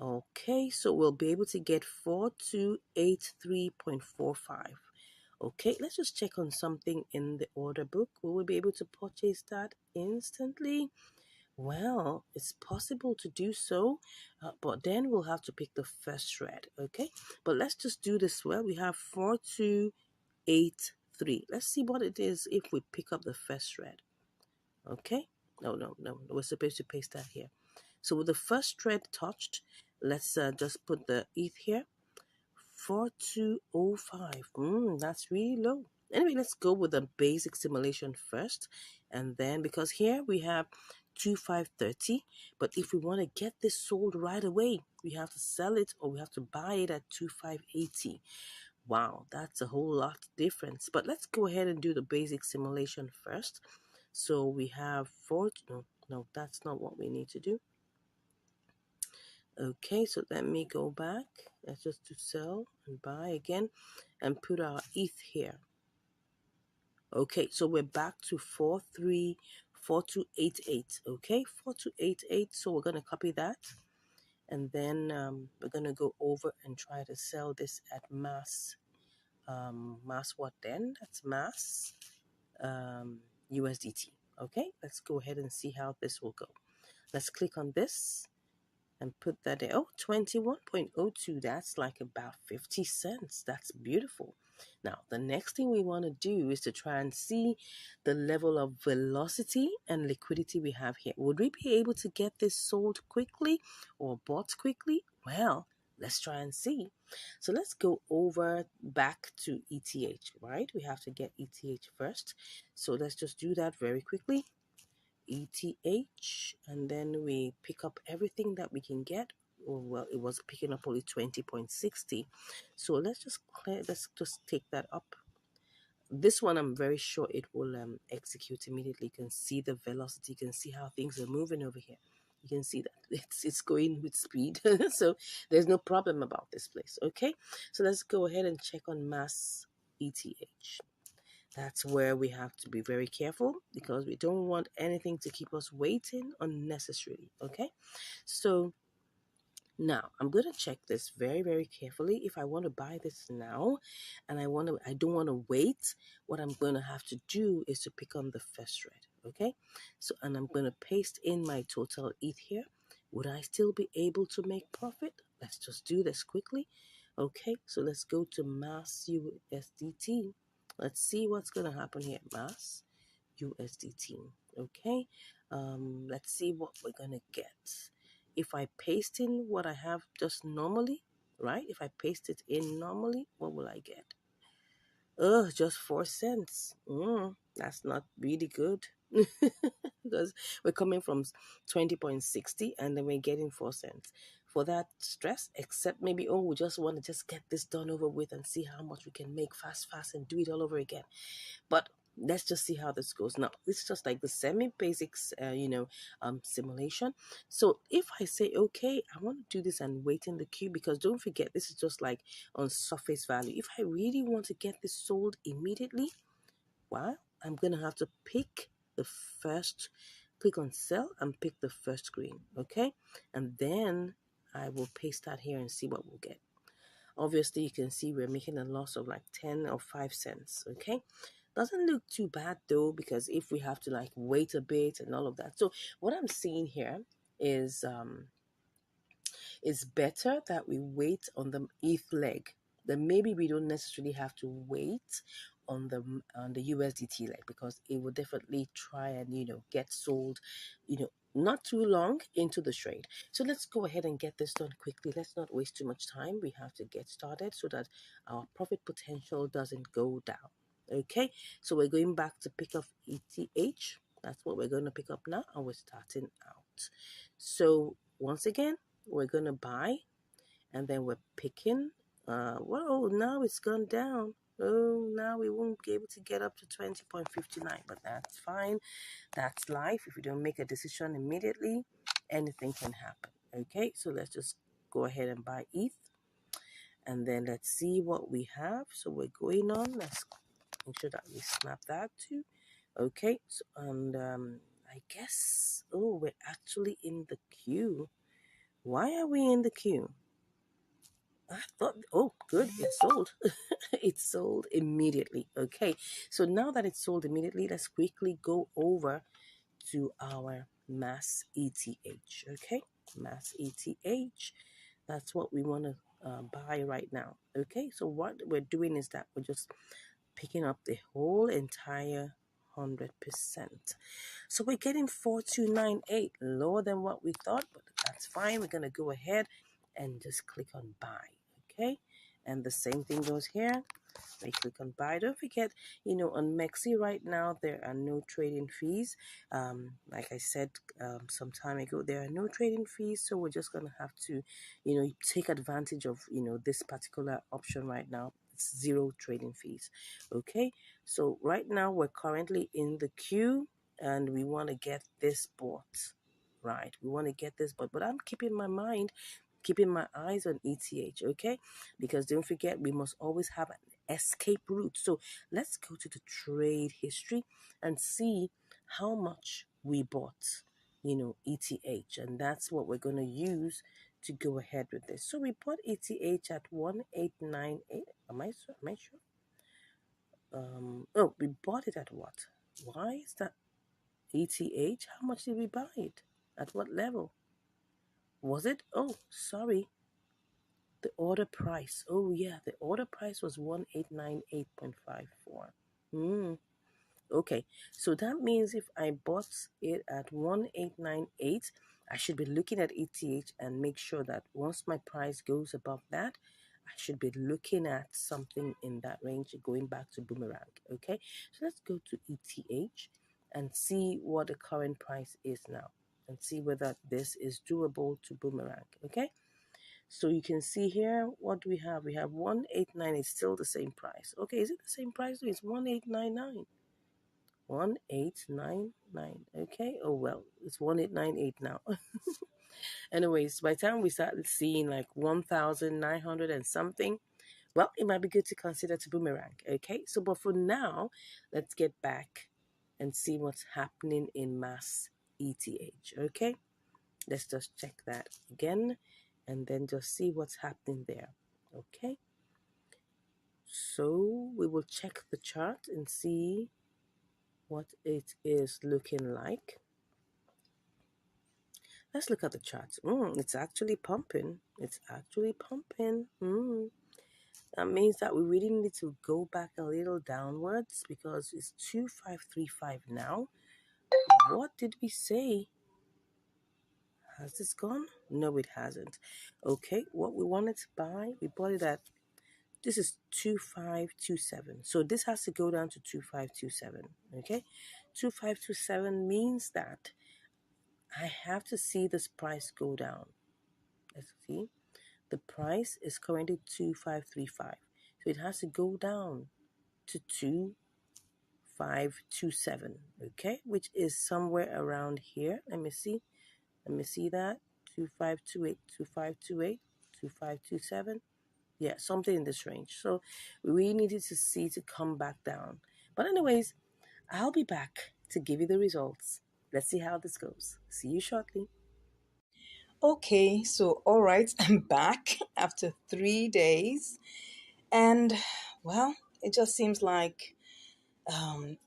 S1: Okay, so we'll be able to get 4283.45. Okay, let's just check on something in the order book. Will we be able to purchase that instantly? Well, it's possible to do so, but then we'll have to pick the first thread, okay? But let's just do this well. We have 4283. Let's see what it is if we pick up the first thread, okay? No. We're supposed to paste that here. So with the first thread touched, let's just put the ETH here. 4205. That's really low. Anyway, let's go with the basic simulation first. And then, because here we have 2530, but if we want to get this sold right away, we have to sell it or we have to buy it at 2580. Wow, that's a whole lot difference. But let's go ahead and do the basic simulation first. So we have no, that's not what we need to do. Okay, so let me go back. Let's just do sell and buy again and put our ETH here. Okay, so we're back to 434288. Okay, 4288. So we're going to copy that. And then we're going to go over and try to sell this at mass. Mass what then? That's mass USDT. Okay, let's go ahead and see how this will go. Let's click on this and put that in. Oh, 21.02. That's like about 50 cents. That's beautiful. Now, the next thing we want to do is to try and see the level of velocity and liquidity we have here. Would we be able to get this sold quickly or bought quickly? Well, let's try and see. So let's go over back to ETH, right? We have to get ETH first. So let's just do that very quickly. ETH, and then we pick up everything that we can get. Oh, well, it was picking up only 20.60, so let's just take that up. This one I'm very sure it will execute immediately. You can see the velocity, you can see how things are moving over here. You can see that it's going with speed. So there's no problem about this place. Okay, so let's go ahead and check on mass ETH. That's where we have to be very careful because we don't want anything to keep us waiting unnecessarily. Okay, so now I'm going to check this very, very carefully. If I want to buy this now and I don't want to wait, what I'm going to have to do is to pick on the first thread. Okay, so and I'm going to paste in my total ETH here. Would I still be able to make profit? Let's just do this quickly. Okay, so let's go to mass USDT. Let's see what's going to happen here. Mass USDT. Okay, let's see what we're going to get. If I paste in what I have just normally, right? If I paste it in normally, what will I get? Just 4 cents. That's not really good. Because we're coming from 20.60 and then we're getting 4 cents. For that stress, except maybe, we just want to just get this done over with and see how much we can make fast and do it all over again. But let's just see how this goes. Now, this is just like the semi-basics, simulation. So if I say, okay, I want to do this and wait in the queue, because don't forget, this is just like on surface value. If I really want to get this sold immediately, well, I'm going to have to pick the first, click on sell and pick the first screen, okay? And then I will paste that here and see what we'll get. Obviously, you can see we're making a loss of like 10 or 5 cents, okay? Doesn't look too bad though, because if we have to like wait a bit and all of that. So what I'm seeing here is it's better that we wait on the ETH leg. Then maybe we don't necessarily have to wait on the USDT leg, because it will definitely try and get sold not too long into the trade. So let's go ahead and get this done quickly. Let's not waste too much time. We have to get started so that our profit potential doesn't go down. Okay, so we're going back to pick up ETH. That's what we're going to pick up now, and we're starting out. So once again, we're going to buy, and then we're picking. Whoa, now it's gone down. Oh, now we won't be able to get up to 20.59, but that's fine. That's life. If you don't make a decision immediately, anything can happen. Okay, so let's just go ahead and buy ETH, and then let's see what we have. So we're going on. Let's make sure that we snap that too. Okay, so, and I guess, we're actually in the queue. Why are we in the queue? I thought, oh, good, it sold. It sold immediately. Okay, so now that it's sold immediately, let's quickly go over to our mass ETH. Okay, mass ETH. That's what we want to buy right now. Okay, so what we're doing is that we're just picking up the whole entire 100%. So we're getting 4298, lower than what we thought, but that's fine. We're going to go ahead and just click on buy. Okay, and the same thing goes here. We click on buy. Don't forget, on Mexi right now, there are no trading fees. Like I said some time ago, there are no trading fees. So we're just going to have to, take advantage of, this particular option right now. It's zero trading fees. Okay. So right now we're currently in the queue and we want to get this bought. Right. We want to get this bought, but I'm keeping my mind, keeping my eyes on ETH. Okay. Because don't forget, we must always have an escape route. So let's go to the trade history and see how much we bought, ETH. And that's what we're going to use to go ahead with this. So we bought ETH at 1898. Am I sure? Oh, we bought it at what? Why is that ETH? How much did we buy it? At what level? Was it? Oh, sorry. The order price. Oh, yeah. The order price was 1898.54. Hmm. Okay. So that means if I bought it at 1898, I should be looking at ETH and make sure that once my price goes above that, I should be looking at something in that range going back to Boomerang. Okay. So let's go to ETH and see what the current price is now and see whether this is doable to Boomerang. Okay. So you can see here what we have. We have 189 is still the same price. Okay, is it the same price? No, it's 1899. 1899. Okay. Oh well, it's 1898 now. Anyways, by the time we start seeing like 1900 and something, well, it might be good to consider to Boomerang. Okay. So but for now, let's get back and see what's happening in mass ETH. Okay. Let's just check that again and then just see what's happening there. Okay. So we will check the chart and see what it is looking like. Let's look at the charts. It's actually pumping. It's actually pumping. That means that we really need to go back a little downwards because it's 2535 now. What did we say? Has this gone? No, it hasn't. Okay, what we wanted to buy, we bought it at, this is 2527. So this has to go down to 2527. Okay, 2527 means that I have to see this price go down. Let's see. The price is currently 2535. So it has to go down to 2527. Okay, which is somewhere around here. Let me see. Let me see that. 2528, 2528, 2527. Yeah, something in this range. So we needed to see to come back down. But anyways, I'll be back to give you the results. Let's see how this goes. See you shortly.
S2: Okay, so all right, I'm back after 3 days, and well, it just seems like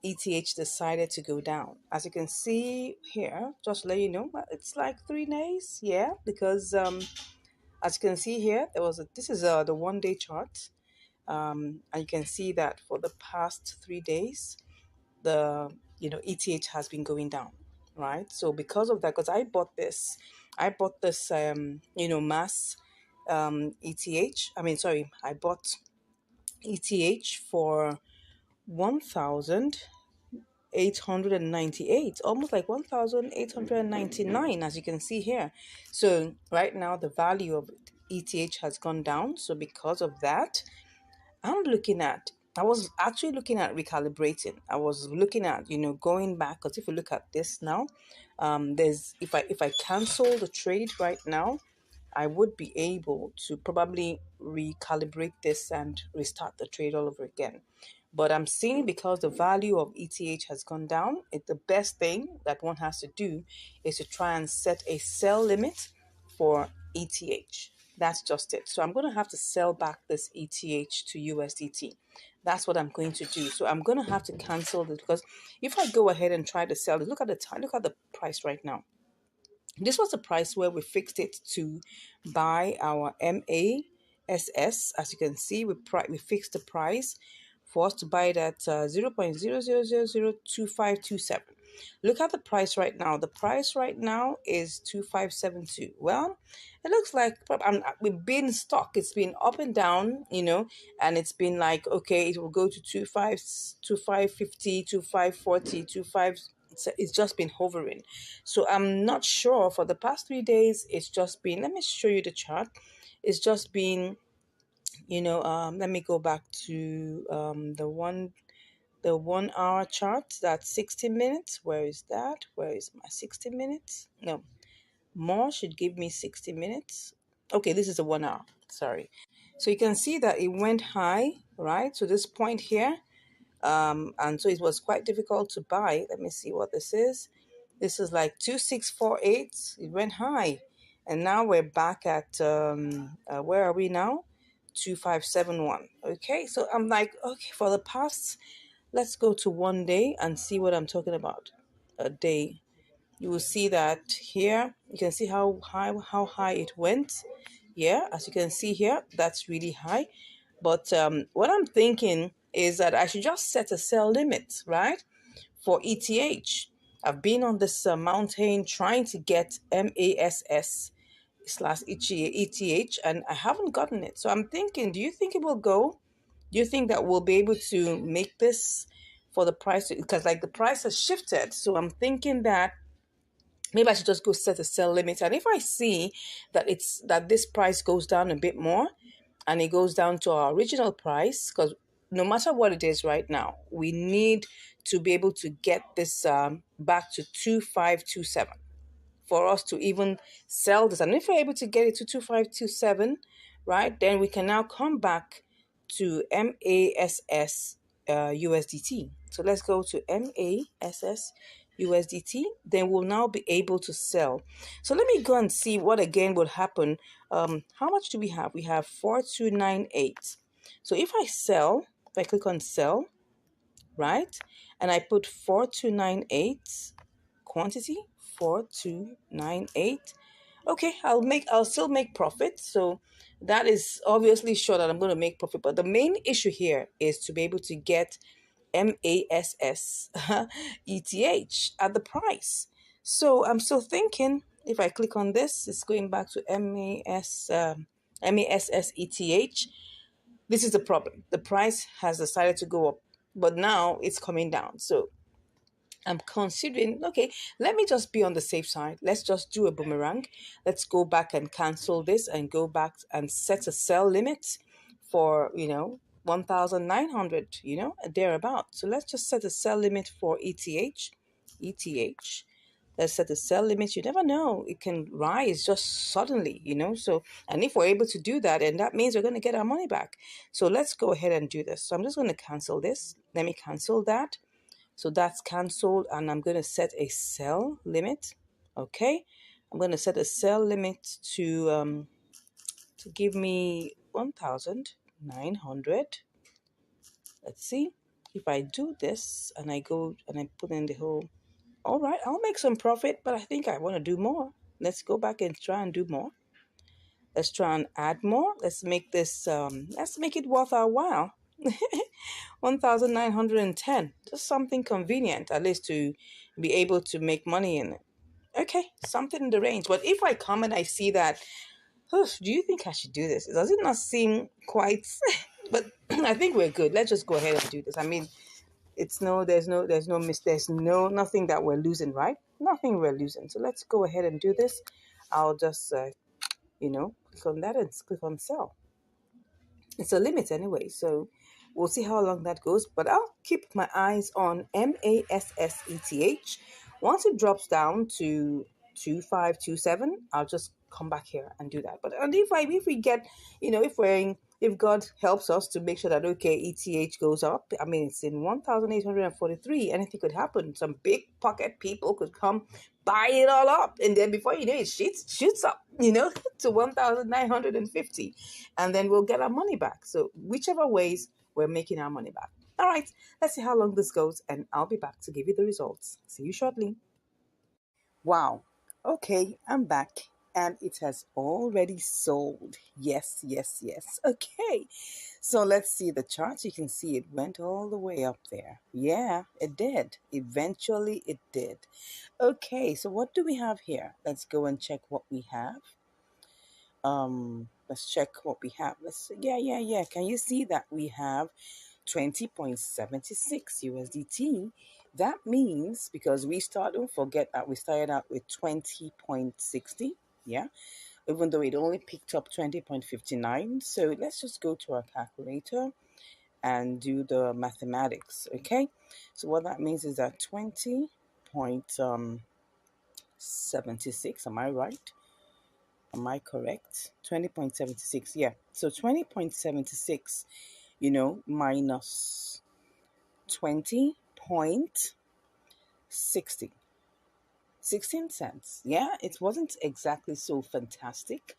S2: ETH decided to go down. As you can see here, just to let you know, it's like 3 days, yeah, because as you can see here, this is the 1 day chart, and you can see that for the past 3 days, the ETH has been going down, right? So because of that, because I bought this mass ETH. I mean, sorry, I bought ETH for 1,898, almost like 1,899, as you can see here. So right now the value of ETH has gone down. So because of that, I was actually looking at recalibrating. I was looking at, going back, because if you look at this now, there's if I cancel the trade right now, I would be able to probably recalibrate this and restart the trade all over again. But I'm seeing, because the value of ETH has gone down, the best thing that one has to do is to try and set a sell limit for ETH. That's just it. So I'm going to have to sell back this ETH to USDT. That's what I'm going to do. So I'm going to have to cancel this, because if I go ahead and try to sell it, look at the time, look at the price right now. This was the price where we fixed it to buy our MASS. As you can see, we fixed the price for us to buy it at 0.00002527. Look at the price right now. The price right now is 2572. Well, it looks like we've been stuck. It's been up and down, and it's been like, okay, it will go to 25, 2550, 2540, 25. It's just been hovering. So I'm not sure. For the past 3 days, it's just been, let me show you the chart. It's just been, let me go back to the 1 hour chart. That's 60 minutes. Where is that? Where is my 60 minutes? No, more should give me 60 minutes. Okay, this is a 1 hour. Sorry. So you can see that it went high, right? So this point here, and so it was quite difficult to buy. Let me see what this is. This is like 2648. It went high, and now we're back at where are we now? 2571. Okay, so I'm like, okay, for the past, let's go to 1 day and see what I'm talking about. A day. You will see that here. You can see how high it went. Yeah, as you can see here, that's really high. But what I'm thinking is that I should just set a sell limit, right, for ETH. I've been on this mountain trying to get MASS slash ETH, and I haven't gotten it. So I'm thinking, do you think it will go? Do you think that we'll be able to make this for the price? Because like the price has shifted. So I'm thinking that maybe I should just go set a sell limit. And if I see that this price goes down a bit more, and it goes down to our original price, because no matter what it is right now, we need to be able to get this back to 2527 for us to even sell this. And if we're able to get it to 2527, right, then we can now come back to MASS USDT. So let's go to MASS USDT. Then we'll now be able to sell. So let me go and see what again will happen. How much do we have? We have 4298. So if I sell, if I click on sell, right, and I put 4298 quantity, 4298. Okay, I'll still make profit. So that is obviously sure that I'm going to make profit. But the main issue here is to be able to get MASS ETH at the price. So I'm still thinking, if I click on this, it's going back to MASS ETH. This is the problem. The price has decided to go up, but now it's coming down. So I'm considering, okay, let me just be on the safe side. Let's just do a boomerang. Let's go back and cancel this and go back and set a sell limit for, 1,900, thereabout. So let's just set a sell limit for ETH. ETH. Let's set a sell limit. You never know. It can rise just suddenly, So, and if we're able to do that, and that means we're going to get our money back. So let's go ahead and do this. So I'm just going to cancel this. Let me cancel that. So that's canceled, and I'm going to set a sell limit. Okay, I'm going to set a sell limit to give me 1,900. Let's see if I do this and I go and I put in the whole. All right, I'll make some profit, but I think I want to do more. Let's go back and try and do more. Let's try and add more. Let's make this. Let's make it worth our while. 1,910. Just something convenient, at least to be able to make money in it. Okay, something in the range. But if I come and I see that, do you think I should do this? Does it not seem quite? But I think we're good. Let's just go ahead and do this. I mean, there's nothing that we're losing, right? Nothing we're losing. So let's go ahead and do this. I'll just, click on that and click on sell. It's a limit anyway, so we'll see how long that goes. But I'll keep my eyes on MASS ETH. Once it drops down to 2527, I'll just come back here and do that. But and if we get, if if God helps us to make sure that, okay, ETH goes up, I mean, it's in 1,843, anything could happen. Some big pocket people could come buy it all up. And then before you know it, shoots up, to 1,950. And then we'll get our money back. So whichever ways, we're making our money back. All right, let's see how long this goes, and I'll be back to give you the results. See you shortly. Wow. Okay, I'm back and it has already sold. Yes, yes, yes. Okay. So let's see the charts. You can see it went all the way up there. Yeah, it did. Eventually it did. Okay, so what do we have here? Let's go and check what we have. Let's check what we have. Yeah. Can you see that we have 20.76 USDT? That means, because don't forget that we started out with 20.60, yeah, even though it only picked up 20.59. So let's just go to our calculator and do the mathematics, okay? So what that means is that 20.76, am I right? Am I correct? 20.76, yeah. So 20.76, minus 20.60. 16 cents. Yeah, it wasn't exactly so fantastic,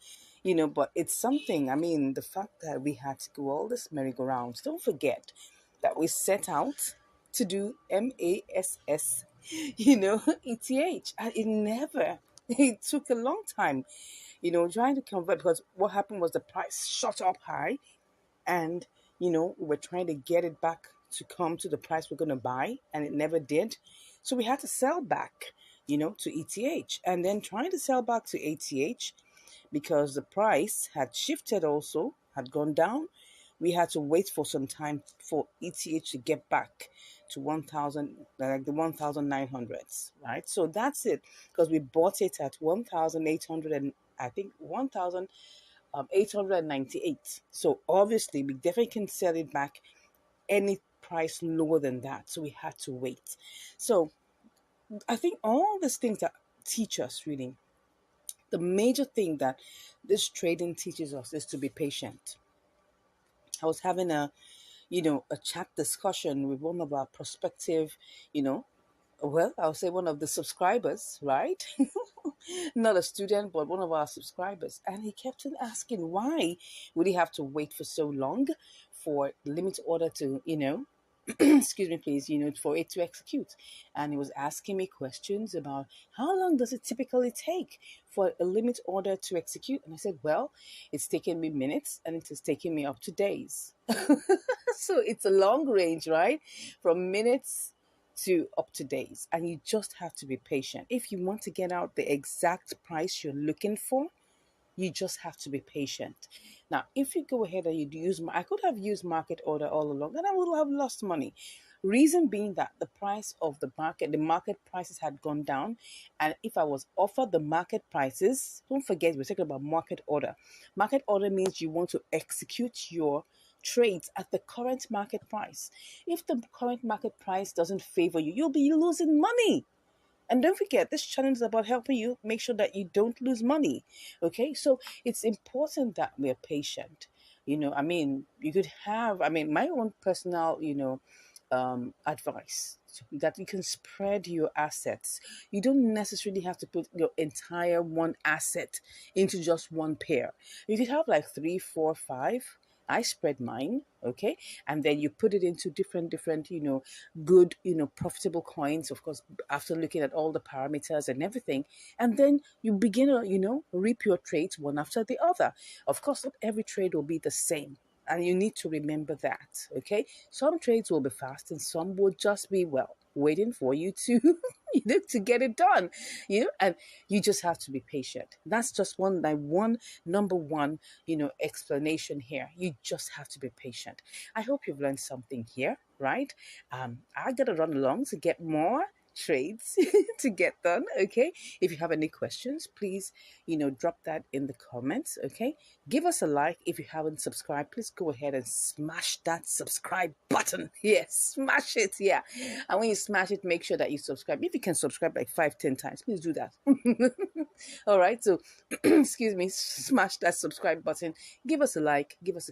S2: but it's something. I mean, the fact that we had to go all this merry-go-rounds, don't forget that we set out to do MASS, ETH. And it never, it took a long time, trying to convert, because what happened was the price shot up high, and we were trying to get it back to come to the price we're going to buy, and it never did. So we had to sell back, to ETH, and then trying to sell back to ATH because the price had shifted, also had gone down. We had to wait for some time for ETH to get back to 1,000, like the 1,900s, right? So that's it, because we bought it at 1,800, and I think 1,898. So obviously we definitely can sell it back any price lower than that. So we had to wait. So I think all these things that teach us, really, the major thing that this trading teaches us is to be patient. I was having a chat discussion with one of our prospective, I'll say one of the subscribers, right? Not a student, but one of our subscribers. And he kept on asking, why would he have to wait for so long for the limit order to, excuse me, please, for it to execute? And he was asking me questions about how long does it typically take for a limit order to execute? And I said, well, it's taken me minutes and it has taken me up to days. So it's a long range, right? From minutes to up to days, and you just have to be patient. If you want to get out the exact price you're looking for, you just have to be patient. Now, if you go ahead and I could have used market order all along and I would have lost money. Reason being that the price of the market prices had gone down. And if I was offered the market prices, don't forget, we're talking about market order. Market order means you want to execute your trades at the current market price. If the current market price doesn't favor you, you'll be losing money. And don't forget, this channel is about helping you make sure that you don't lose money. Okay, so it's important that we're patient. You could have, my own personal, advice, that you can spread your assets. You don't necessarily have to put your entire one asset into just one pair. You could have like three, four, five. I spread mine, okay, and then you put it into different, good, profitable coins, of course, after looking at all the parameters and everything, and then you begin to, reap your trades one after the other. Of course, not every trade will be the same. And you need to remember that, okay? Some trades will be fast and some will just be, well, waiting for you to, to get it done, and you just have to be patient. That's just number one, explanation here. You just have to be patient. I hope you've learned something here, right? I got to run along to get more trades to get done, okay? If you have any questions, please, drop that in the comments, okay? Give us a like. If you haven't subscribed, please go ahead and smash that subscribe button. Yes, smash it, yeah. And when you smash it, make sure that you subscribe. If you can subscribe like 5-10 times, please do that. All right, so excuse me, smash that subscribe button. Give us a like, give us a